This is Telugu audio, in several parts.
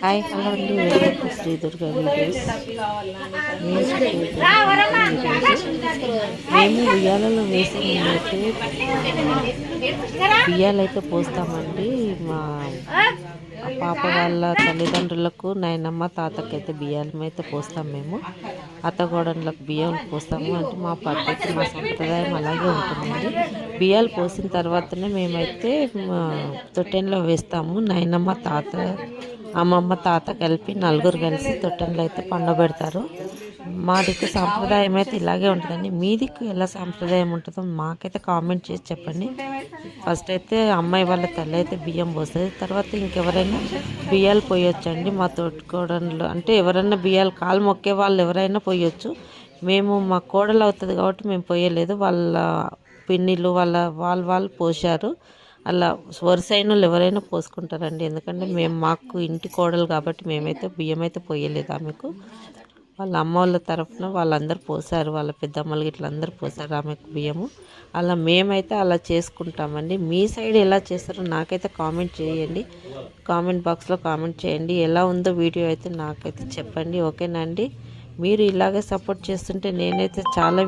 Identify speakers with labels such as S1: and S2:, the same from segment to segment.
S1: హాయ్ హలో అండి, welcome to Sri Durga videos. మేము ఉయ్యాలలో వేసే ముందైతే బియ్యాలైతే పోస్తామండి. మా పాప వాళ్ళ తల్లిదండ్రులకు, నాయనమ్మ తాతకైతే బియ్యం అయితే పోస్తాం. మేము అత్తగోడన్లకు బియ్యం పోస్తాము. అంటే మా పద్ధతి, మా సంప్రదాయం అలాగే ఉంటుందండి. బియ్యాలు పోసిన తర్వాతనే మేమైతే తొట్టెన్లో వేస్తాము. నాయనమ్మ, తాత, అమ్మమ్మ, తాత కలిపి నలుగురు కలిసి తొట్టెన్లో అయితే పండబెడతారు. మా దిక్కు సాంప్రదాయం అయితే ఇలాగే ఉంటుందండి. మీ దిక్కు ఎలా సాంప్రదాయం ఉంటుందో మాకైతే కామెంట్ చేసి చెప్పండి. ఫస్ట్ అయితే అమ్మాయి వాళ్ళ తల్లి అయితే బియ్యం పోస్తుంది. తర్వాత ఇంకెవరైనా బియ్యాలు పోయొచ్చండి. మా తోటికోడళ్ళు అంటే ఎవరైనా బియ్యాలు కాలు మొక్కే వాళ్ళు ఎవరైనా పోయొచ్చు. మేము మా కోడలు అవుతుంది కాబట్టి మేము పోయలేదు. వాళ్ళ పిన్నిలు వాళ్ళు పోసారు. అలా వరుసైన ఎవరైనా పోసుకుంటారండి. ఎందుకంటే మాకు ఇంటి కోడలు కాబట్టి మేమైతే బియ్యం అయితే పోయలేదు ఆమెకు. వాళ్ళ అమ్మ వాళ్ళ తరఫున వాళ్ళందరూ పోసారు. వాళ్ళ పెద్దమ్మలు ఇట్లా అందరూ పోసారు ఆమెకు బియ్యము. అలా మేమైతే అలా చేసుకుంటామండి. మీ సైడ్ ఎలా చేస్తారో నాకైతే కామెంట్ చేయండి. కామెంట్ బాక్స్లో కామెంట్ చేయండి. ఎలా ఉందో వీడియో అయితే నాకైతే చెప్పండి. ఓకేనా అండి? మీరు ఇలాగే సపోర్ట్ చేస్తుంటే నేనైతే చాలా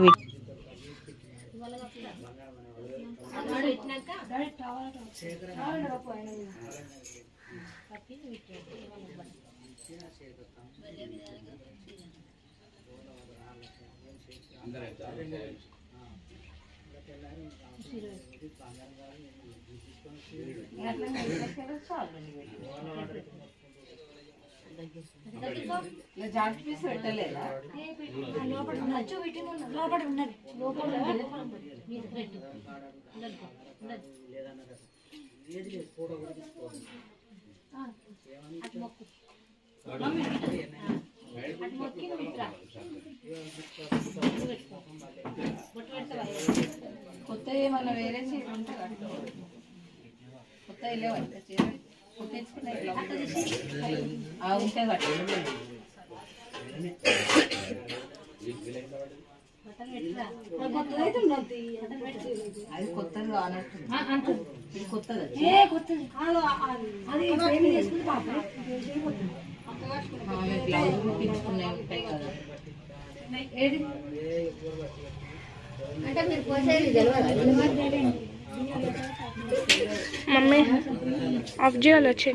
S2: కొత్త ఏమన్నా వేరే చీర ఉంటే కొత్త వెళ్ళే పడతా చీర తెచ్చుకున్నాయి ఉంటే అది కొత్తది కానట్టు కొత్తది బ్లౌజ్ కుట్టించుకునే ఉంటాయి కదా.
S3: మమ్మీ ఆఫ్ చేయాలి వచ్చి